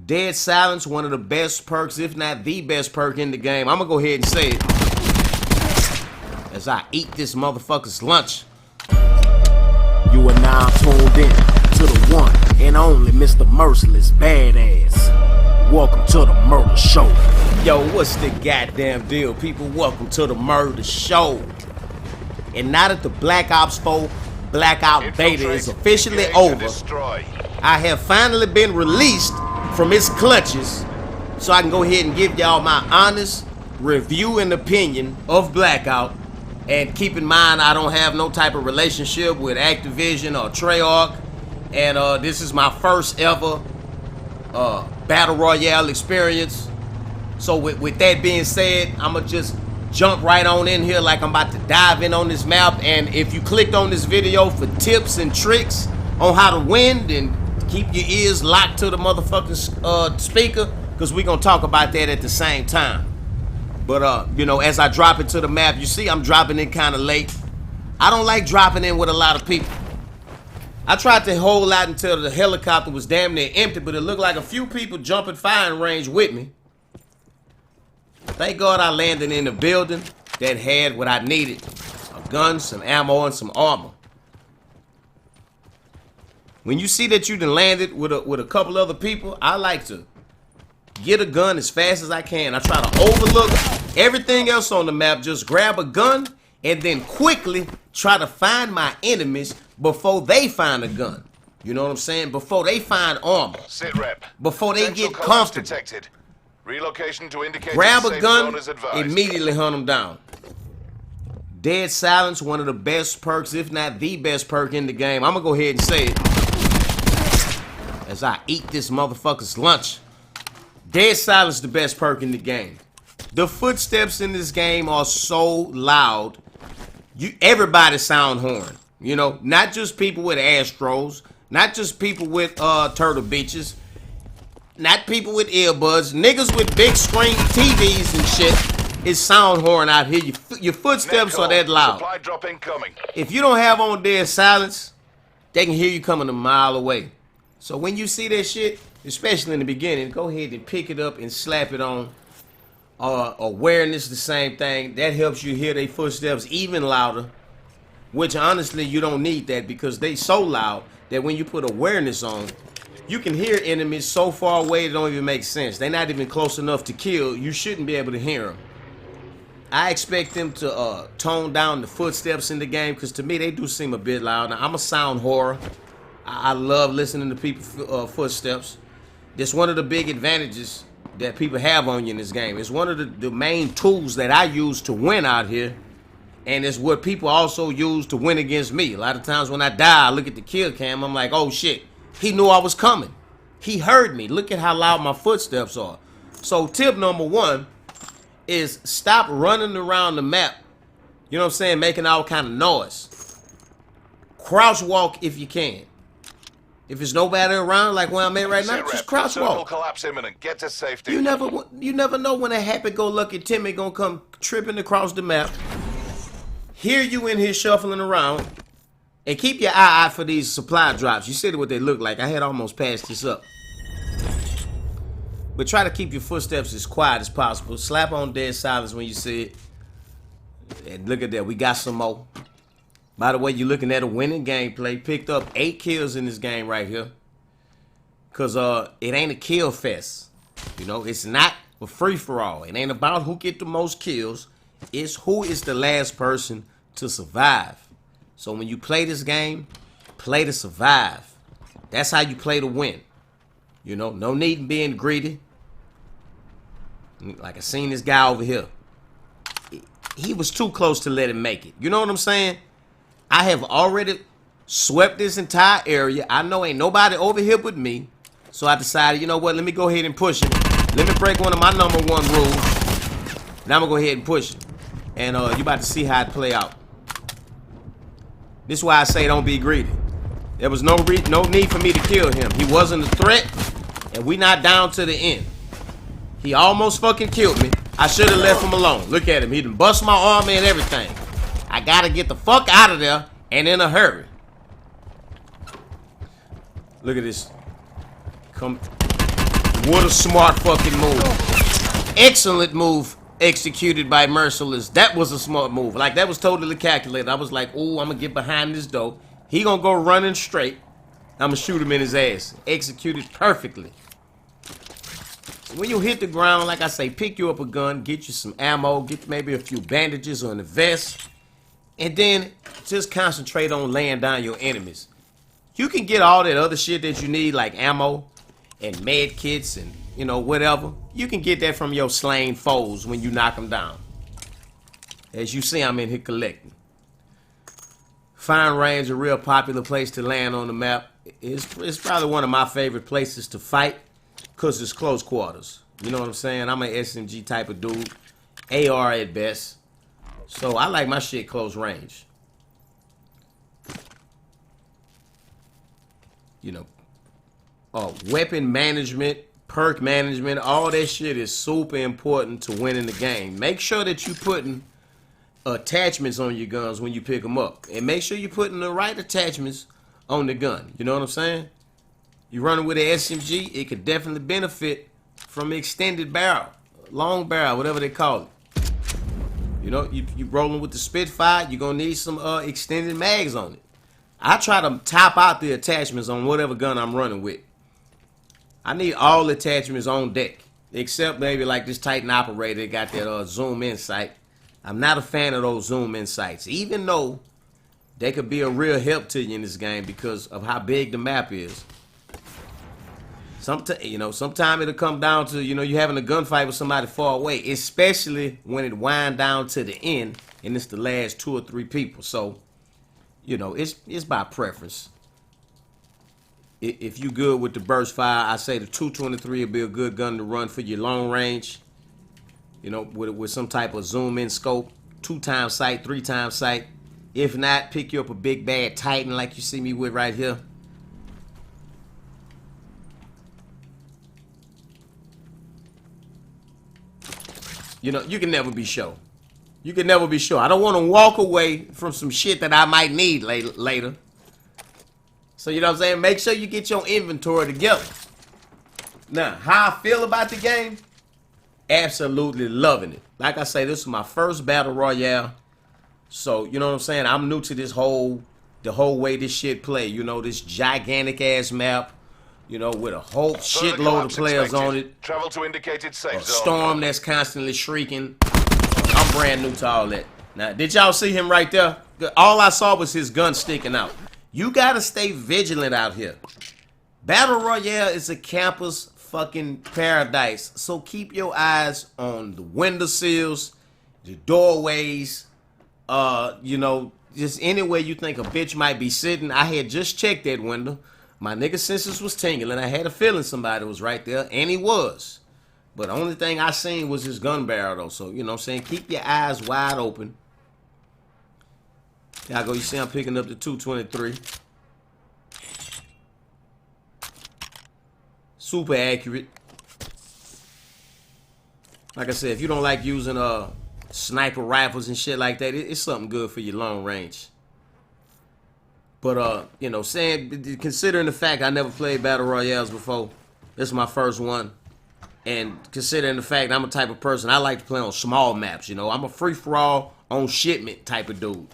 Dead silence, one of the best perks, if not the best perk in the game. I'm gonna go ahead and say it as I eat this motherfucker's lunch. You are now tuned in to the one and only Mr. Merciless Badass. Welcome to the Murder Show. Yo, what's the goddamn deal, people? Welcome to the Murder Show. And now that the Black Ops 4 Blackout beta is officially over, I have finally been released from its clutches, so I can go ahead and give y'all my honest review and opinion of Blackout. And keep in mind, I don't have no type of relationship with Activision or Treyarch, and this is my first ever Battle Royale experience. So with that being said, I'ma just jump right on in here like I'm about to dive in on this map. And if you clicked on this video for tips and tricks on how to win, then keep your ears locked to the motherfucking speaker, because we're gonna talk about that at the same time. But you know, as I drop into the map, you see I'm dropping in kind of late. I don't like dropping in with a lot of people. I tried to hold out until the helicopter was damn near empty, but it looked like a few people jumping firing range with me. Thank God I landed in a building that had what I needed: a gun, some ammo, and some armor. When you see that you done landed with a couple other people, I like to get a gun as fast as I can. I try to overlook everything else on the map, just grab a gun, and then quickly try to find my enemies before they find a gun. You know what I'm saying? Before they find armor. Sit rep. Before they get comfortable. Detected. Relocation to indicate grab a gun, advised. immediately hunt them down. Dead silence, one of the best perks, if not the best perk in the game. I'm gonna go ahead and say it as I eat this motherfucker's lunch. Dead silence, the best perk in the game. The footsteps in this game are so loud. Everybody sound horn. You know, not just people with Astros, not just people with Turtle Beaches, not people with earbuds, niggas with big screen TVs and shit. It's sound horn out here. Your footsteps are that loud. Supply drop incoming. If you don't have on dead silence, they can hear you coming a mile away. So when you see that shit, especially in the beginning, go ahead and pick it up and slap it on. Awareness, the same thing. That helps you hear their footsteps even louder, which honestly you don't need that, because they so loud that when you put awareness on, you can hear enemies so far away it don't even make sense. They're not even close enough to kill. You shouldn't be able to hear them. I expect them to tone down the footsteps in the game, because to me they do seem a bit loud. Now, I'm a sound horror. I love listening to people's footsteps. That's one of the big advantages that people have on you in this game. It's one of the main tools that I use to win out here. And it's what people also use to win against me. A lot of times when I die, I look at the kill cam, I'm like, oh shit, he knew I was coming. He heard me. Look at how loud my footsteps are. So tip number one is stop running around the map, you know what I'm saying, making all kind of noise. Crouch walk if you can. If there's nobody around, like where I'm at right now, just crouch walk. Collapse imminent. Get to safety. You never know when a happy-go-lucky Timmy gonna come tripping across the map, hear you in here shuffling around, and keep your eye out for these supply drops. You see what they look like. I had almost passed this up. But try to keep your footsteps as quiet as possible. Slap on dead silence when you see it. And look at that, we got some more. By the way, you're looking at a winning gameplay. Picked up 8 kills in this game right here. Because it ain't a kill fest. You know, it's not a free-for-all. It ain't about who get the most kills. It's who is the last person to survive. So when you play this game, play to survive. That's how you play to win. You know, no need in being greedy. Like I seen this guy over here. He was too close to let him make it. You know what I'm saying? I have already swept this entire area. I know ain't nobody over here but me. So I decided, you know what, let me go ahead and push it. Let me break one of my number one rules. And I'm gonna go ahead and push it. And you about to see how it play out. This is why I say don't be greedy. There was no need for me to kill him. He wasn't a threat, and we not down to the end. He almost fucking killed me. I should have left him alone. Look at him. He done bust my arm and everything. I gotta get the fuck out of there, and in a hurry. Look at this. Come What a smart fucking move. Excellent move executed by Merciless. That was a smart move. Like, that was totally calculated. I was like, oh, I'm gonna get behind this door. He gonna go running straight. I'm gonna shoot him in his ass. Executed perfectly. When you hit the ground, like I say, pick you up a gun, get you some ammo, get maybe a few bandages on the vest, and then just concentrate on laying down your enemies. You can get all that other shit that you need, like ammo and med kits and, you know, whatever. You can get that from your slain foes when you knock them down. As you see, I'm in here collecting. Firing range, a real popular place to land on the map. It's probably one of my favorite places to fight because it's close quarters. You know what I'm saying? I'm an SMG type of dude. AR at best. So I like my shit close range. You know, weapon management, perk management, all that shit is super important to winning the game. Make sure that you're putting attachments on your guns when you pick them up. And make sure you're putting the right attachments on the gun. You know what I'm saying? You're running with an SMG, it could definitely benefit from extended barrel, long barrel, whatever they call it. You know, you rolling with the Spitfire, you're going to need some extended mags on it. I try to top out the attachments on whatever gun I'm running with. I need all attachments on deck, except maybe like this Titan operator that got that zoom in sight. I'm not a fan of those zoom in sights, even though they could be a real help to you in this game because of how big the map is. Sometimes it'll come down to, you having a gunfight with somebody far away, especially when it wind down to the end and it's the last 2 or 3 people. So, it's by preference. If you good with the burst fire, I say the 223 will be a good gun to run for your long range. With some type of zoom in scope, 2x sight, 3x sight. If not, pick you up a big bad Titan like you see me with right here. You can never be sure. You can never be sure. I don't want to walk away from some shit that I might need later. So, you know what I'm saying? Make sure you get your inventory together. Now, how I feel about the game? Absolutely loving it. Like I say, this is my first battle royale. So, you know what I'm saying? I'm new to the whole way this shit play. This gigantic ass map. With a whole shitload of players on it. Travel to indicated safe zone. Storm that's constantly shrieking. I'm brand new to all that. Now, did y'all see him right there? All I saw was his gun sticking out. You gotta stay vigilant out here. Battle Royale is a campus fucking paradise. So keep your eyes on the windowsills, the doorways, just anywhere you think a bitch might be sitting. I had just checked that window. My nigga senses was tingling. I had a feeling somebody was right there, and he was. But the only thing I seen was his gun barrel, though. So, you know what I'm saying? Keep your eyes wide open. Y'all go, you see I'm picking up the 223. Super accurate. Like I said, if you don't like using sniper rifles and shit like that, it's something good for your long range. But, considering the fact I never played Battle Royales before, this is my first one. And considering the fact I'm a type of person, I like to play on small maps, I'm a free-for-all, on shipment type of dude,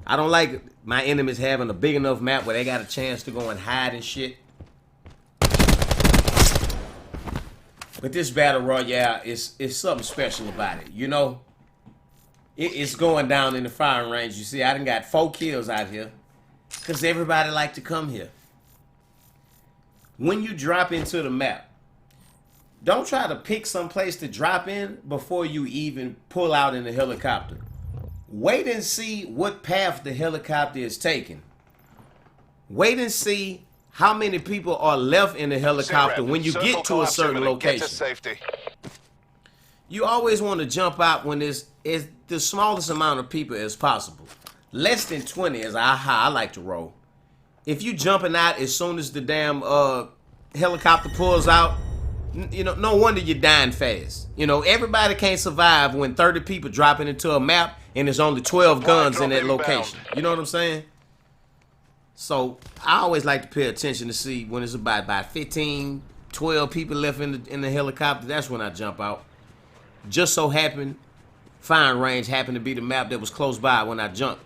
I don't like my enemies having a big enough map where they got a chance to go and hide and shit. But this Battle Royale is something special about it, It's going down in the firing range. You see, I done got 4 kills out here. Because everybody like to come here. When you drop into the map, don't try to pick some place to drop in before you even pull out in the helicopter. Wait and see what path the helicopter is taking. Wait and see how many people are left in the helicopter when you get to a certain location. You always want to jump out when there's the smallest amount of people as possible. Less than 20 is how I like to roll. If you jumping out as soon as the damn helicopter pulls out, no wonder you're dying fast. Everybody can't survive when 30 people dropping into a map and there's only 12 guns in that location. You know what I'm saying? So I always like to pay attention to see when it's about 15, 12 people left in the helicopter, that's when I jump out. Just so happened, firing range happened to be the map that was close by when I jumped.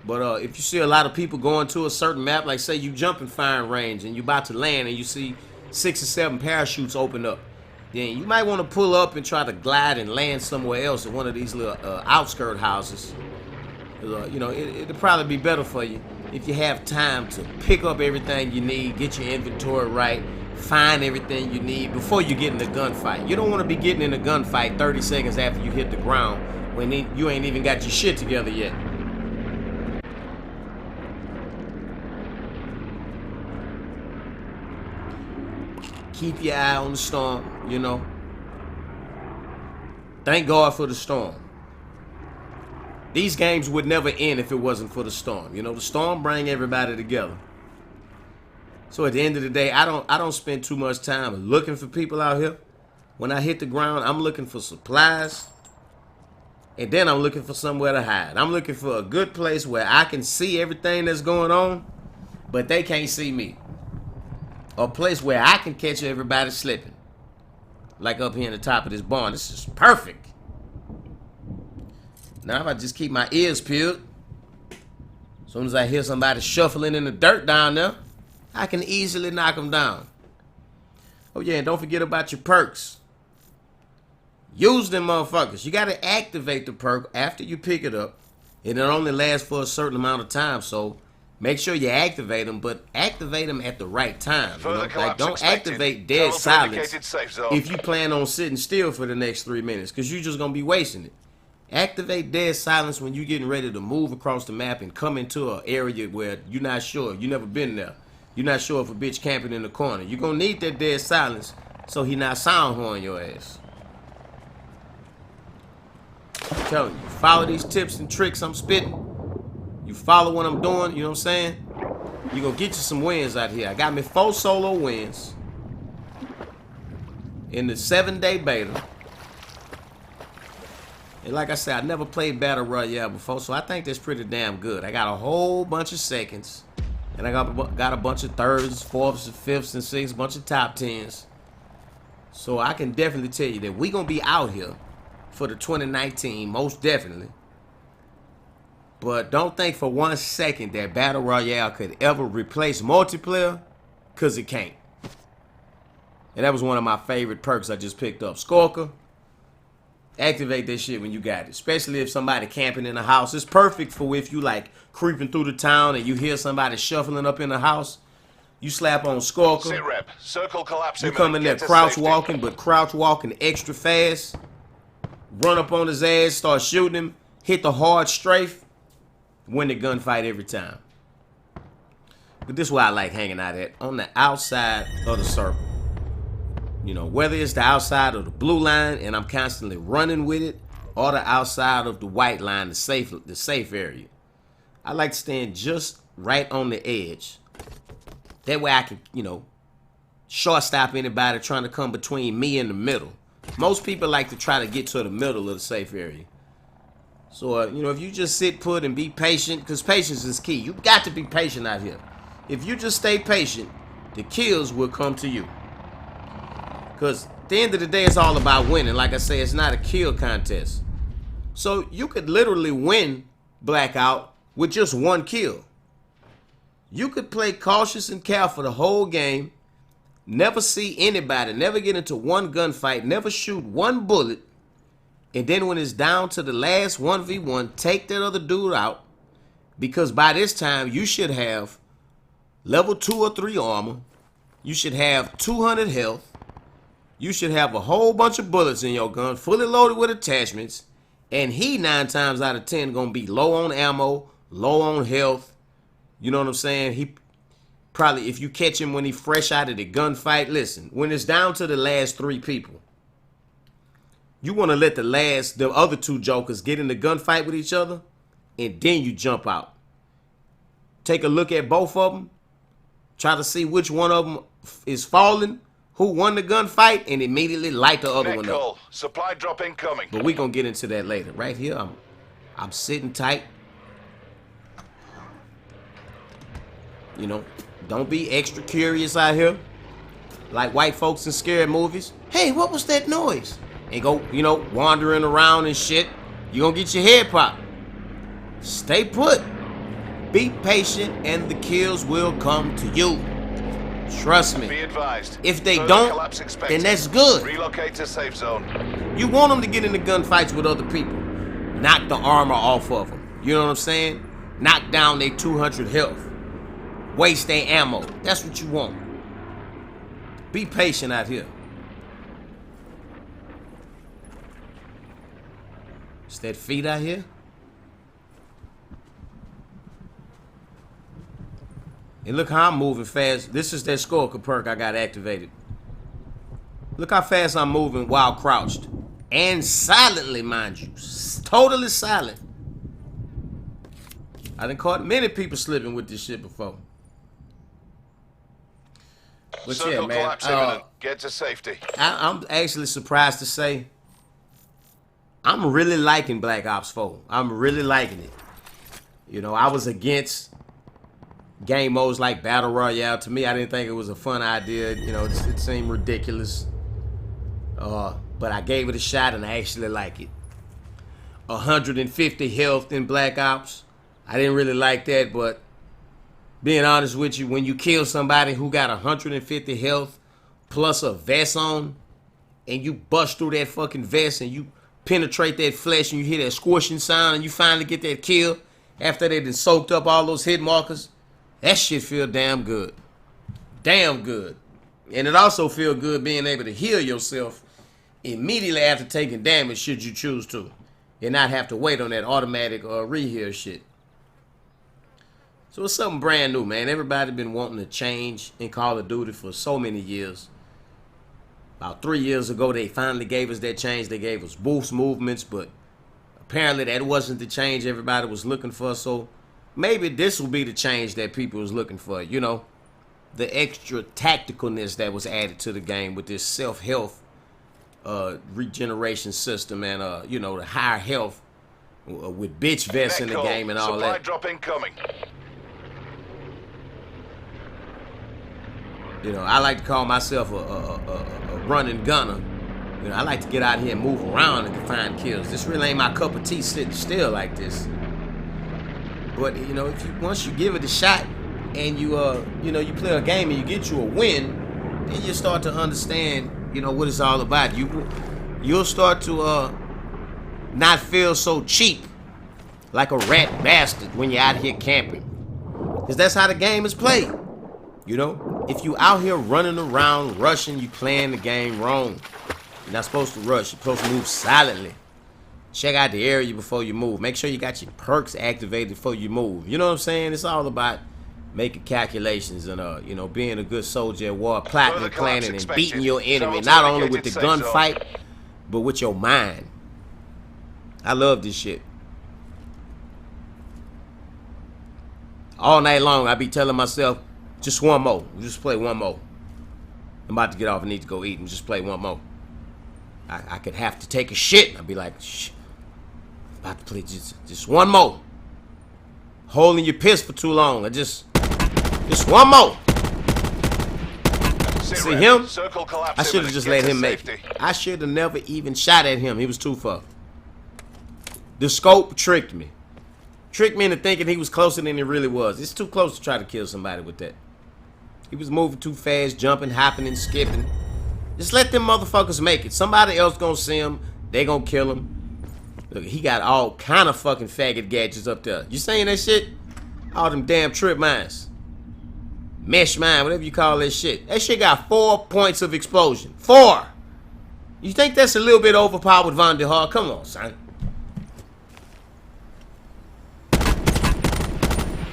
But if you see a lot of people going to a certain map, like say you jump in firing range and you about to land and you see 6 or 7 parachutes open up, then you might want to pull up and try to glide and land somewhere else at one of these little outskirt houses. You know, it'll probably be better for you if you have time to pick up everything you need, get your inventory right, find everything you need before you get in a gunfight. You don't want to be getting in a gunfight 30 seconds after you hit the ground when you ain't even got your shit together yet. Keep your eye on the storm, you know. Thank God for the storm. These games would never end if it wasn't for the storm. You know, the storm bring everybody together. So at the end of the day, I don't spend too much time looking for people out here. When I hit the ground, I'm looking for supplies. And then I'm looking for somewhere to hide. I'm looking for a good place where I can see everything that's going on, but they can't see me. A place where I can catch everybody slipping. Like up here in the top of this barn. This is perfect. Now if I just keep my ears peeled, as soon as I hear somebody shuffling in the dirt down there, I can easily knock them down. Oh yeah, and don't forget about your perks. Use them motherfuckers. You gotta activate the perk after you pick it up. And it only lasts for a certain amount of time, so make sure you activate them, but activate them at the right time. You know? Like, don't activate dead silence if you plan on sitting still for the next 3 minutes, because you're just going to be wasting it. Activate dead silence when you're getting ready to move across the map and come into an area where you're not sure. You've never been there. You're not sure if a bitch camping in the corner. You're going to need that dead silence so he not sound horn your ass. I'm telling you, follow these tips and tricks I'm spitting. You follow what I'm doing, you know what I'm saying? You're going to get you some wins out here. I got me 4 solo wins in the 7-day beta. And like I said, I never played Battle Royale before, so I think that's pretty damn good. I got a whole bunch of seconds. And I got a bunch of thirds, fourths, and fifths, and sixths, bunch of top 10s. So I can definitely tell you that we're going to be out here for the 2019, most definitely. But don't think for 1 second that Battle Royale could ever replace multiplayer, because it can't. And that was one of my favorite perks I just picked up. Skorker. Activate that shit when you got it. Especially if somebody camping in the house. It's perfect for if you like creeping through the town and you hear somebody shuffling up in the house. You slap on Skorker. Sit rep. Circle collapse. You come in there crouch walking, but crouch walking extra fast. Run up on his ass, start shooting him. Hit the hard strafe. Win the gunfight every time. But this is where I like hanging out at. On the outside of the circle. You know, whether it's the outside of the blue line and I'm constantly running with it, or the outside of the white line, the safe area. I like to stand just right on the edge. That way I can, you know, short stop anybody trying to come between me and the middle. Most people like to try to get to the middle of the safe area. So, you know, if you just sit put and be patient, because patience is key. You got to be patient out here. If you just stay patient, the kills will come to you. Because at the end of the day, it's all about winning. Like I say, it's not a kill contest. So you could literally win Blackout with just 1 kill. You could play cautious and careful the whole game, never see anybody, never get into one gunfight, never shoot 1 bullet, and then when it's down to the last 1v1, take that other dude out, because by this time you should have level 2 or 3 armor, you should have 200 health, you should have a whole bunch of bullets in your gun, fully loaded with attachments, and he 9 times out of 10 gonna be low on ammo, low on health. You know what I'm saying? He probably, if you catch him when he fresh out of the gunfight, listen, when it's down to the last 3 people, you want to let the other 2 jokers get in the gunfight with each other, and then you jump out. Take a look at both of them, try to see which one of them is falling, who won the gunfight, and immediately light the other one up. Supply drop incoming. But we're going to get into that later. Right here, I'm sitting tight. You know, don't be extra curious out here. like white folks in scary movies. Hey, what was that noise? And go, you know, wandering around and shit. You're gonna get your head popped. Stay put. Be patient and the kills will come to you. Trust me. Be advised. If they Further don't, collapse expected. then that's good. Relocate to safe zone. You want them to get into gunfights with other people. Knock the armor off of them. You know what I'm saying? Knock down their 200 health. Waste their ammo. That's what you want. Be patient out here. Is that feet out here? And look how I'm moving fast. This is that skulker perk I got activated. Look how fast I'm moving while crouched. And silently, mind you. Totally silent. I done caught many people slipping with this shit before. But Circle yeah, man. collapse imminent. Get to safety. I'm actually surprised to say I'm really liking Black Ops 4. I'm really liking it. You know, I was against game modes like Battle Royale. To me, I didn't think it was a fun idea. You know, it seemed ridiculous. But I gave it a shot and I actually like it. 150 health in Black Ops. I didn't really like that, but being honest with you, when you kill somebody who got 150 health plus a vest on, and you bust through that fucking vest and you penetrate that flesh and you hear that squishing sound and you finally get that kill after they done soaked up all those hit markers, that shit feel damn good. Damn good. And it also feel good being able to heal yourself immediately after taking damage should you choose to, and not have to wait on that automatic reheal shit. So it's something brand new, man. Everybody been wanting to change in Call of Duty for so many years. About 3 years ago, they finally gave us that change. They gave us boost movements, but apparently that wasn't the change everybody was looking for. So maybe this will be the change that people was looking for. You know, the extra tacticalness that was added to the game with this self-health regeneration system and, you know, the higher health with bitch vests in the game and all Supply that. drop incoming. You know, I like to call myself a running gunner. You know, I like to get out here and move around and find kills. This really ain't my cup of tea sitting still like this. But, you know, once you give it a shot and you know, you play a game and you get you a win, then you start to understand, you know, what it's all about. You'll start to not feel so cheap like a rat bastard when you're out here camping. Because that's how the game is played. You know, if you out here running around, rushing, you playing the game wrong. You're not supposed to rush. You're supposed to move silently. Check out the area before you move. Make sure you got your perks activated before you move. You know what I'm saying? It's all about making calculations and, you know, being a good soldier at war, plotting and planning and beating your enemy, not only with the gunfight, but with your mind. I love this shit. All night long, I be telling myself, just one more. Just play one more. I'm about to get off. I need to go eat and just play one more. I could have to take a shit. I'd be like, shh. About to play just one more. Holding your piss for too long. Just one more. See him? I should have just let him make it. I should have never even shot at him. He was too far. The scope tricked me. Tricked me into thinking he was closer than he really was. It's too close to try to kill somebody with that. He was moving too fast, jumping, hopping, and skipping. Just let them motherfuckers make it. Somebody else gonna see him. They gonna kill him. Look, he got all kind of fucking faggot gadgets up there. You saying that shit? All them damn trip mines. Mesh mine, whatever you call that shit. That shit got 4 points of explosion. 4! You think that's a little bit overpowered, Von der Haar? Come on, son.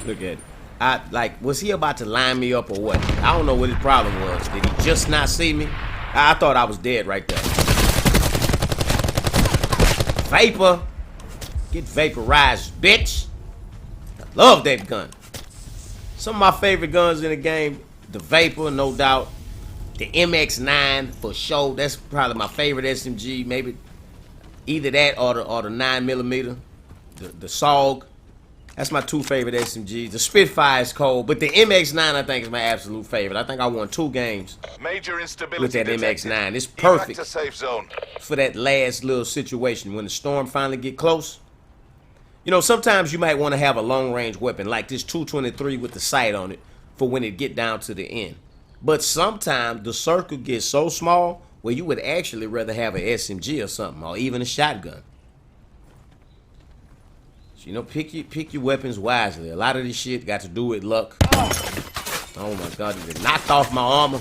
Look at it. Was he about to line me up or what? I don't know what his problem was. Did he just not see me? I thought I was dead right there. Vapor. Get vaporized, bitch. I love that gun. Some of my favorite guns in the game, the Vapor, no doubt. The MX9, for sure. That's probably my favorite SMG. Maybe either that or the 9mm. The SOG. That's my 2 favorite SMGs. The Spitfire is cold, but the MX-9 I think is my absolute favorite. I think I won 2 games Major instability with that detected. MX-9. It's Evac perfect to safe zone. for that last little situation when the storm finally get close. You know, sometimes you might want to have a long-range weapon like this 223 with the sight on it for when it get down to the end. But sometimes the circle gets so small where you would actually rather have an SMG or something, or even a shotgun. So, you know, pick your weapons wisely. A lot of this shit got to do with luck. Oh my God, you just knocked off my armor.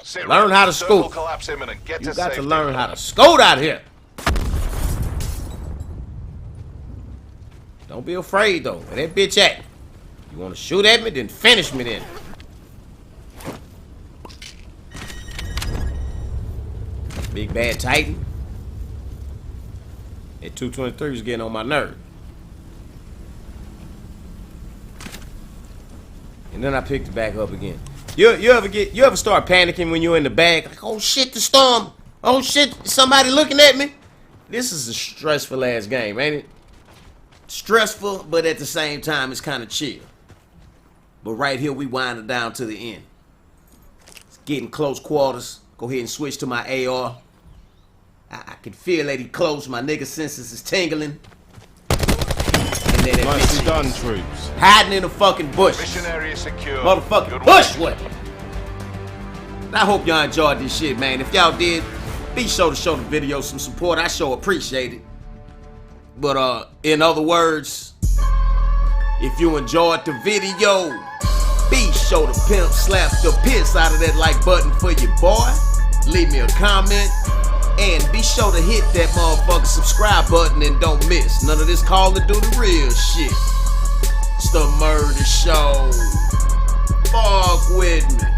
Serious. Learn how to Circle scope. collapse imminent. Get You to got to safety. learn how to scout out here. Don't be afraid though. Where that bitch at? You want to shoot at me? Then finish me then. Big bad Titan. That 223 was getting on my nerve. And then I picked it back up again. You ever start panicking when you're in the bag? Like, oh shit, the storm. Oh shit, somebody looking at me. This is a stressful ass game, ain't it? Stressful, but at the same time, it's kind of chill. But right here, we wind it down to the end. It's getting close quarters. Go ahead and switch to my AR. I can feel that he close. My nigga senses is tingling. And then that Nicely bitch done, is troops. hiding in the fucking bush. Mission area secure. Motherfucking Good bush work. weapon. I hope y'all enjoyed this shit, man. If y'all did, be sure to show the video some support. I sure appreciate it. But in other words, if you enjoyed the video, be sure to pimp slap the piss out of that like button for your boy. Leave me a comment. And be sure to hit that motherfucking subscribe button and don't miss none of this Call of Duty real shit. It's the murder show. Fuck with me.